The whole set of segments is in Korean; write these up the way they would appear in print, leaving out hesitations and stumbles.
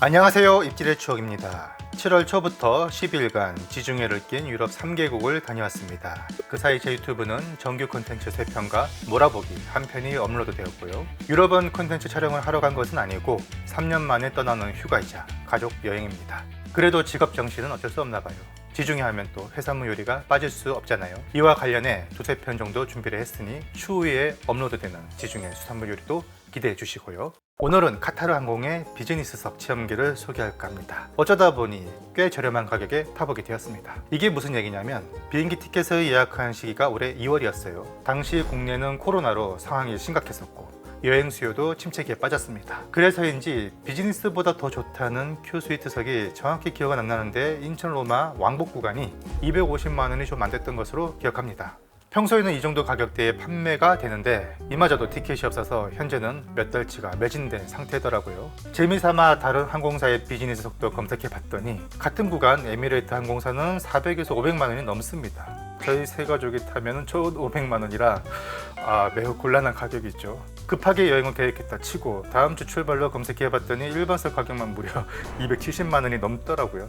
안녕하세요. 입질의 추억입니다. 7월 초부터 10일간 지중해를 낀 유럽 3개국을 다녀왔습니다. 그 사이 제 유튜브는 정규 콘텐츠 3편과 몰아보기 한 편이 업로드 되었고요. 유럽은 콘텐츠 촬영을 하러 간 것은 아니고 3년 만에 떠나는 휴가이자 가족 여행입니다. 그래도 직업 정신은 어쩔 수 없나 봐요. 지중해 하면 또 해산물 요리가 빠질 수 없잖아요. 이와 관련해 두세 편 정도 준비를 했으니 추후에 업로드되는 지중해 수산물 요리도 기대해 주시고요. 오늘은 카타르 항공의 비즈니스석 체험기를 소개할까 합니다. 어쩌다 보니 꽤 저렴한 가격에 타보게 되었습니다. 이게 무슨 얘기냐면 비행기 티켓을 예약한 시기가 올해 2월이었어요. 당시 국내는 코로나로 상황이 심각했었고 여행 수요도 침체기에 빠졌습니다. 그래서인지 비즈니스보다 더 좋다는 큐스위트석이 정확히 기억은 안 나는데 인천 로마 왕복 구간이 250만 원이 좀 안 됐던 것으로 기억합니다. 평소에는 이 정도 가격대에 판매가 되는데 이마저도 티켓이 없어서 현재는 몇 달치가 매진된 상태더라고요. 재미삼아 다른 항공사의 비즈니스석도 검색해 봤더니 같은 구간 에미레이트 항공사는 400에서 500만 원이 넘습니다. 저희 세 가족이 타면 1,500만 원이라 매우 곤란한 가격이죠. 급하게 여행을 계획했다 치고 다음 주 출발로 검색해봤더니 일반석 가격만 무려 270만 원이 넘더라고요.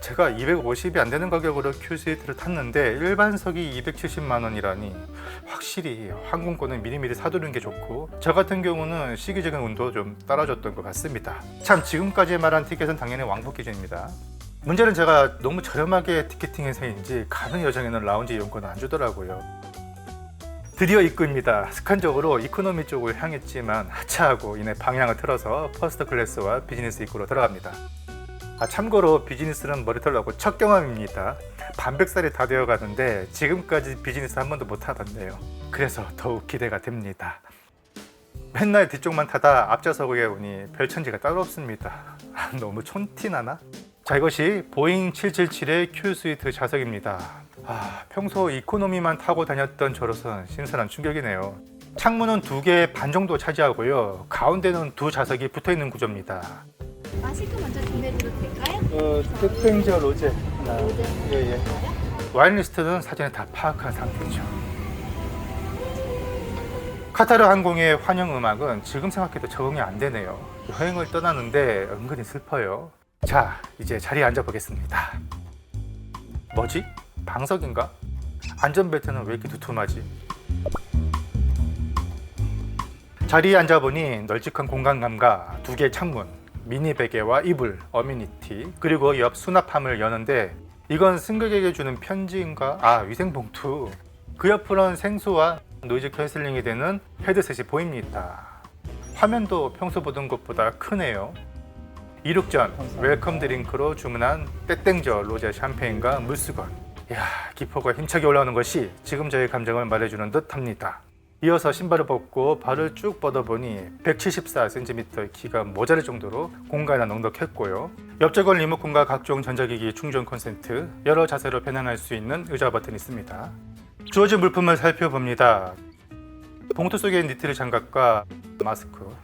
제가 250이 안 되는 가격으로 큐스위트를 탔는데 일반석이 270만 원이라니 확실히 항공권은 미리미리 사두는 게 좋고 저 같은 경우는 시기적인 운도 좀 따라줬던 것 같습니다. 참 지금까지 말한 티켓은 당연히 왕복 기준입니다. 문제는 제가 너무 저렴하게 티켓팅해서인지 가는 여정에는 라운지 이용권을 안 주더라고요. 드디어 입구입니다. 습관적으로 이코노미 쪽을 향했지만 하차하고 이내 방향을 틀어서 퍼스트 클래스와 비즈니스 입구로 들어갑니다. 참고로 비즈니스는 머리털 나고 첫 경험입니다. 반백살이 다 되어 가는데 지금까지 비즈니스 한 번도 못 타봤네요. 그래서 더욱 기대가 됩니다. 맨날 뒤쪽만 타다 앞좌석에 오니 별천지가 따로 없습니다. 너무 촌티나나? 자, 이것이 보잉 777의 큐스위트 좌석입니다. 평소 이코노미만 타고 다녔던 저로서는 신선한 충격이네요. 창문은 2개 반 정도 차지하고요. 가운데는 두 좌석이 붙어있는 구조입니다. 마시크 먼저 준비해도 될까요? 땡저 로제. 로제. 예. 와인 리스트는 사전에 다 파악한 상태죠. 카타르 항공의 환영 음악은 지금 생각해도 적응이 안 되네요. 여행을 떠나는데 은근히 슬퍼요. 자, 이제 자리에 앉아보겠습니다. 뭐지? 방석인가? 안전벨트는 왜 이렇게 두툼하지? 자리에 앉아보니 널찍한 공간감과 2개의 창문, 미니 베개와 이불, 어미니티, 그리고 옆 수납함을 여는데 이건 승객에게 주는 편지인가? 위생봉투. 그 옆으로는 생수와 노이즈 캔슬링이 되는 헤드셋이 보입니다. 화면도 평소 보던 것보다 크네요. 이륙 전 웰컴 드링크로 주문한 떼땡저 로제 샴페인과 물수건. 기포가 힘차게 올라오는 것이 지금 저의 감정을 말해주는 듯 합니다. 이어서 신발을 벗고 발을 쭉 뻗어보니 174cm의 키가 모자랄 정도로 공간이 넉넉했고요. 옆좌석 리모컨과 각종 전자기기 충전 콘센트, 여러 자세로 변환할 수 있는 의자 버튼이 있습니다. 주어진 물품을 살펴봅니다. 봉투 속에 니트를 장갑과 마스크,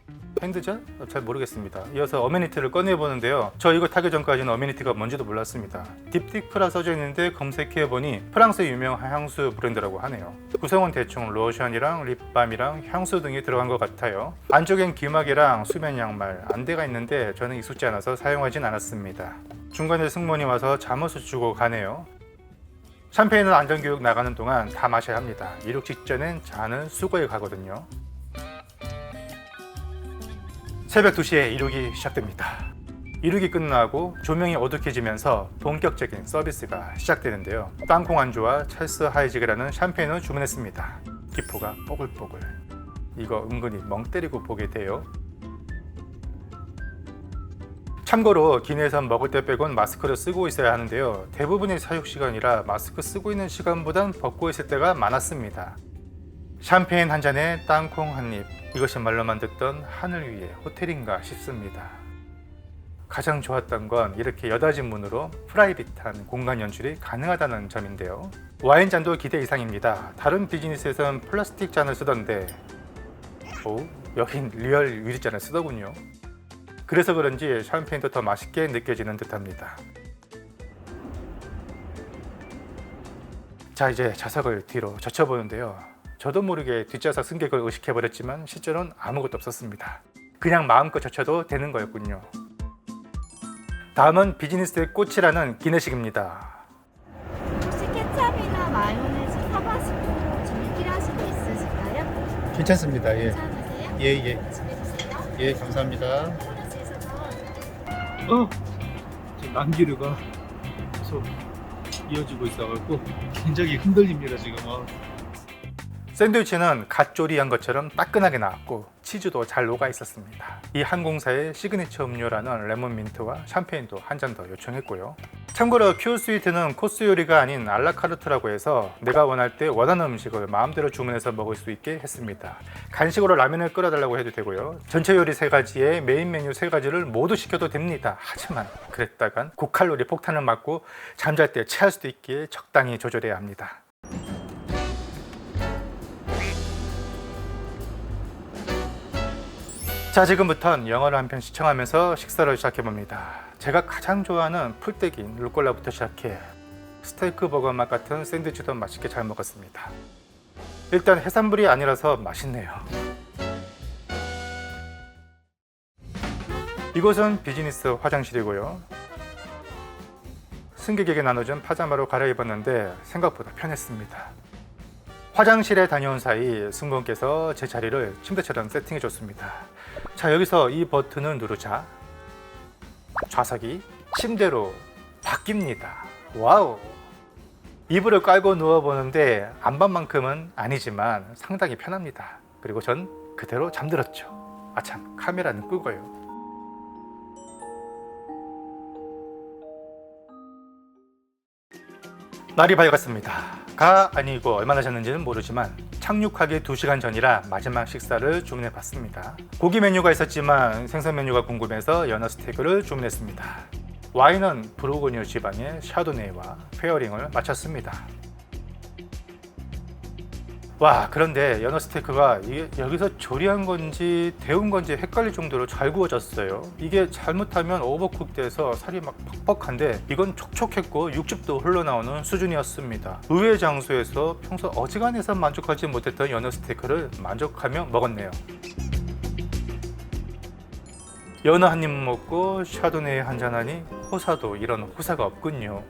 핸드젤? 잘 모르겠습니다. 이어서 어메니티를 꺼내보는데요. 저 이거 타기 전까지는 어메니티가 뭔지도 몰랐습니다. 딥티크라 써져 있는데 검색해보니 프랑스 유명 향수 브랜드라고 하네요. 구성은 대충 로션이랑 립밤이랑 향수 등이 들어간 것 같아요. 안쪽엔 귀마개랑 수면 양말, 안대가 있는데 저는 익숙지 않아서 사용하진 않았습니다. 중간에 승무원이 와서 잠옷을 주고 가네요. 샴페인은 안전교육 나가는 동안 다 마셔야 합니다. 이륙 직전엔 잔을 수거해 가거든요. 새벽 2시에 이륙이 시작됩니다. 이륙이 끝나고 조명이 어둑해지면서 본격적인 서비스가 시작되는데요. 땅콩 안주와 찰스 하이직이라는 샴페인을 주문했습니다. 기포가 뽀글뽀글. 이거 은근히 멍 때리고 보게 돼요. 참고로 기내에선 먹을 때 빼곤 마스크를 쓰고 있어야 하는데요. 대부분의 사육 시간이라 마스크 쓰고 있는 시간보단 벗고 있을 때가 많았습니다. 샴페인 한 잔에 땅콩 한 입. 이것이 말로만 듣던 하늘 위의 호텔인가 싶습니다. 가장 좋았던 건 이렇게 여닫이 문으로 프라이빗한 공간 연출이 가능하다는 점인데요. 와인잔도 기대 이상입니다. 다른 비즈니스에선 플라스틱 잔을 쓰던데 여긴 리얼 유리잔을 쓰더군요. 그래서 그런지 샴페인도 더 맛있게 느껴지는 듯합니다. 자, 이제 좌석을 뒤로 젖혀보는데요. 저도 모르게 뒷좌석 승객을 의식해버렸지만 실제로는 아무것도 없었습니다. 그냥 마음껏 젖혀도 되는 거였군요. 다음은 비즈니스의 꽃이라는 기내식입니다. 혹시 케찹이나 마요네즈, 타바스코 준비하신 거 있으실까요? 괜찮습니다. 예. 괜찮으세요? 예, 예. 말씀해주세요. 예, 감사합니다. 하나씩 지금 난기류가 계속 이어지고 있어갖고 굉장히 흔들립니다, 지금. 샌드위치는 갓 조리한 것처럼 따끈하게 나왔고 치즈도 잘 녹아 있었습니다. 이 항공사의 시그니처 음료라는 레몬민트와 샴페인도 한 잔 더 요청했고요. 참고로 큐스위트는 코스 요리가 아닌 알라카르트라고 해서 내가 원할 때 원하는 음식을 마음대로 주문해서 먹을 수 있게 했습니다. 간식으로 라면을 끓여달라고 해도 되고요. 전체 요리 3가지에 메인 메뉴 3가지를 모두 시켜도 됩니다. 하지만 그랬다간 고칼로리 폭탄을 맞고 잠잘 때 체할 수도 있기에 적당히 조절해야 합니다. 자, 지금부터는 영화를 한 편 시청하면서 식사를 시작해봅니다. 제가 가장 좋아하는 풀떼기 루꼴라부터 시작해 스테이크 버거 맛 같은 샌드위치도 맛있게 잘 먹었습니다. 일단 해산물이 아니라서 맛있네요. 이곳은 비즈니스 화장실이고요. 승객에게 나눠준 파자마로 갈아입었는데 생각보다 편했습니다. 화장실에 다녀온 사이 승무원께서 제 자리를 침대처럼 세팅해 줬습니다. 자, 여기서 이 버튼을 누르자 좌석이 침대로 바뀝니다. 와우! 이불을 깔고 누워보는데 안방만큼은 아니지만 상당히 편합니다. 그리고 전 그대로 잠들었죠. 아참, 카메라는 끄고요. 날이 밝았습니다. 가 아니고 얼마나 잤는지는 모르지만 착륙하기 2시간 전이라 마지막 식사를 주문해 봤습니다. 고기 메뉴가 있었지만 생선 메뉴가 궁금해서 연어 스테이크를 주문했습니다. 와인은 부르고뉴 지방의 샤도네이와 페어링을 마쳤습니다. 와, 그런데 연어 스테이크가 여기서 조리한 건지 데운 건지 헷갈릴 정도로 잘 구워졌어요. 이게 잘못하면 오버쿡 돼서 살이 막 퍽퍽한데 이건 촉촉했고 육즙도 흘러나오는 수준이었습니다. 의외의 장소에서 평소 어지간해서 만족하지 못했던 연어 스테이크를 만족하며 먹었네요. 연어 한 입 먹고 샤도네이 한잔 하니 호사도 이런 호사가 없군요.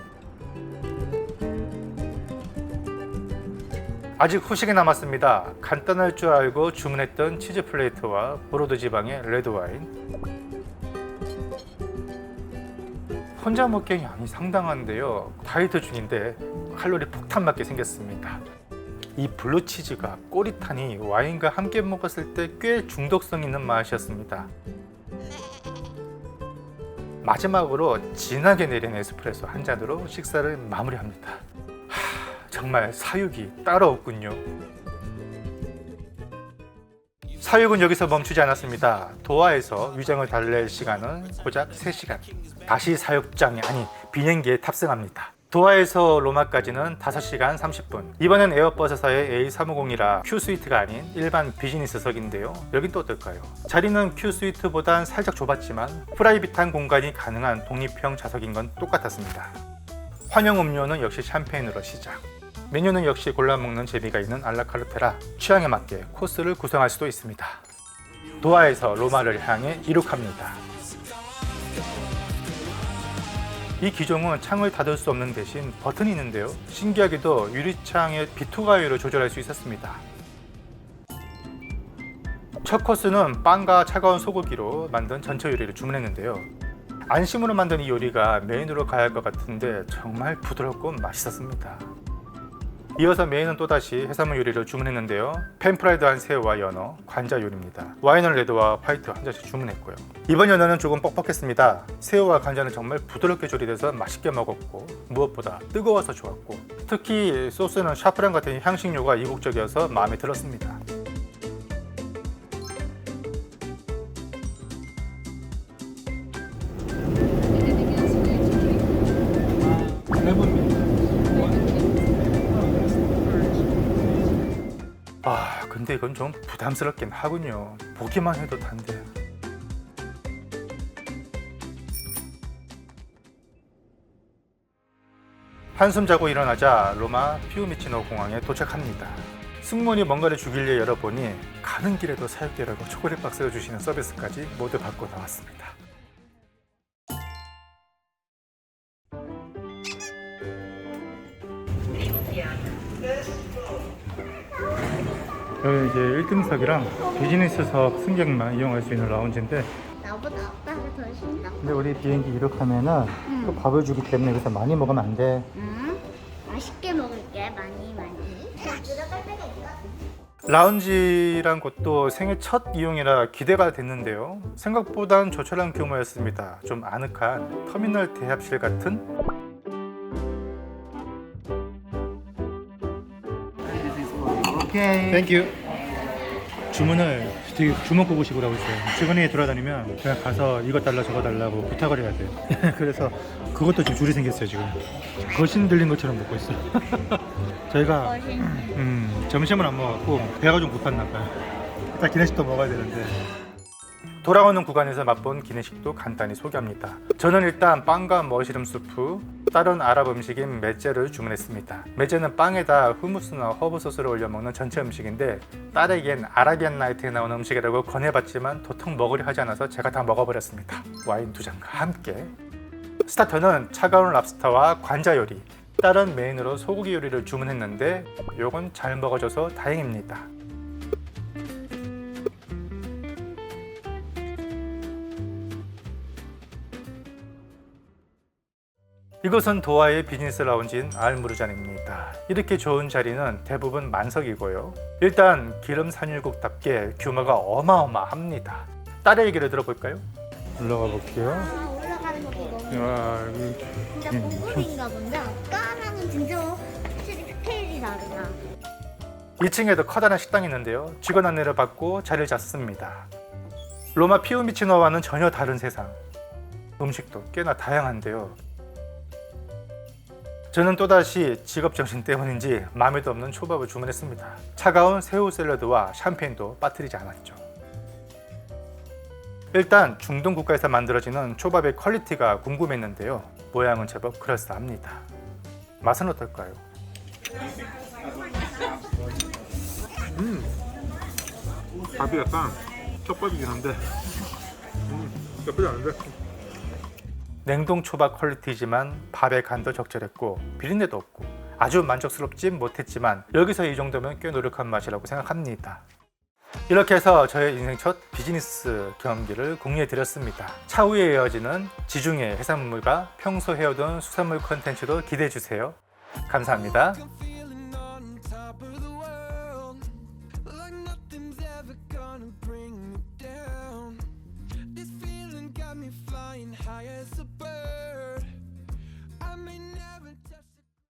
아직 후식이 남았습니다. 간단할 줄 알고 주문했던 치즈 플레이트와 보로드 지방의 레드와인. 혼자 먹기엔 양이 상당한데요. 다이어트 중인데 칼로리 폭탄 맞게 생겼습니다. 이 블루치즈가 꼬릿하니 와인과 함께 먹었을 때 꽤 중독성 있는 맛이었습니다. 마지막으로 진하게 내린 에스프레소 한 잔으로 식사를 마무리합니다. 정말 사육이 따로 없군요. 사육은 여기서 멈추지 않았습니다. 도하에서 위장을 달랠 시간은 고작 3시간. 다시 사육장이 아니 비행기에 탑승합니다. 도하에서 로마까지는 5시간 30분. 이번엔 에어버스사의 A350이라 Q스위트가 아닌 일반 비즈니스석인데요. 여긴 또 어떨까요? 자리는 Q스위트보단 살짝 좁았지만 프라이빗한 공간이 가능한 독립형 좌석인 건 똑같았습니다. 환영 음료는 역시 샴페인으로 시작. 메뉴는 역시 골라 먹는 재미가 있는 알라카르테라 취향에 맞게 코스를 구성할 수도 있습니다. 도하에서 로마를 향해 이륙합니다. 이 기종은 창을 닫을 수 없는 대신 버튼이 있는데요. 신기하게도 유리창의 비투 가율을 조절할 수 있었습니다. 첫 코스는 빵과 차가운 소고기로 만든 전체 요리를 주문했는데요. 안심으로 만든 이 요리가 메인으로 가야 할 것 같은데 정말 부드럽고 맛있었습니다. 이어서 메인은 또다시 해산물 요리를 주문했는데요. 팬프라이드한 새우와 연어, 관자 요리입니다. 와인은 레드와 화이트 한 잔씩 주문했고요. 이번 연어는 조금 뻑뻑했습니다. 새우와 관자는 정말 부드럽게 조리돼서 맛있게 먹었고 무엇보다 뜨거워서 좋았고 특히 소스는 샤프란 같은 향신료가 이국적이어서 마음에 들었습니다. 근데 이건 좀 부담스럽긴 하군요. 보기만 해도 단데. 한숨 자고 일어나자 로마 피우미치노 공항에 도착합니다. 승무원이 뭔가를 주길래 열어보니 가는 길에도 사육되라고 초콜릿 박스를 주시는 서비스까지 모두 받고 나왔습니다. 여기 이제 1등석이랑 비즈니스석 승객만 이용할 수 있는 라운지인데, 나보다 아빠가 더 신나? 근데 우리 비행기 이륙하면은 또 밥을 주기 때문에 여기서 많이 먹으면 안 돼. 응. 맛있게 먹을게. 많이. 들어갈 때가 있어. 라운지란 곳도 생애 첫 이용이라 기대가 됐는데요. 생각보단 조촐한 규모였습니다. 좀 아늑한 터미널 대합실 같은. 오케이. 땡큐. 주문을 되게 주먹구구식으로 하고 있어요. 주변에 돌아다니면 그냥 가서 이거 달라 저거 달라고 부탁을 해야 돼요. 그래서 그것도 지금 줄이 생겼어요. 지금 거신 들린 것처럼 먹고 있어요. 저희가 점심을 안 먹었고 배가 좀 고팠나 봐요. 일단 기내식도 먹어야 되는데. 돌아오는 구간에서 맛본 기내식도 간단히 소개합니다. 저는 일단 빵과 머시름 수프, 다른 아랍 음식인 메제를 주문했습니다. 메제는 빵에다 후무스나 허브 소스를 올려 먹는 전체 음식인데, 딸에겐 아라비안 나이트에 나오는 음식이라고 권해봤지만 도통 먹으려 하지 않아서 제가 다 먹어버렸습니다. 와인 2잔과 함께. 스타터는 차가운 랍스터와 관자 요리, 딸은 메인으로 소고기 요리를 주문했는데 요건 잘 먹어줘서 다행입니다. 이곳은 도하의 비즈니스 라운지인 알무르잔입니다. 이렇게 좋은 자리는 대부분 만석이고요. 일단 기름 산율국답게 규모가 어마어마합니다. 딸의 얘기를 들어볼까요? 올라가 볼게요. 아, 올라가는 것도 너무 와, 여기 진짜 고급인가 본데 아까랑은 진짜 확실히 스케일이 다르다. 2층에도 커다란 식당이 있는데요. 직원 안내를 받고 자리를 잡습니다. 로마 피우미치노와는 전혀 다른 세상. 음식도 꽤나 다양한데요. 저는 또다시 직업정신 때문인지 마음에도 없는 초밥을 주문했습니다. 차가운 새우 샐러드와 샴페인도 빠뜨리지 않았죠. 일단 중동 국가에서 만들어지는 초밥의 퀄리티가 궁금했는데요. 모양은 제법 그럴싸합니다. 맛은 어떨까요? 밥이 약간 쩍밥이긴 한데 나쁘지 않은데? 냉동 초밥 퀄리티지만 밥의 간도 적절했고 비린내도 없고 아주 만족스럽진 못했지만 여기서 이 정도면 꽤 노력한 맛이라고 생각합니다. 이렇게 해서 저의 인생 첫 비즈니스 경험기를 공유해 드렸습니다. 차후에 이어지는 지중해 해산물과 평소 해오던 수산물 컨텐츠도 기대해 주세요. 감사합니다. feeling on top of the world, like nothing's ever gonna bring me down. This feeling got me flying high as a bird.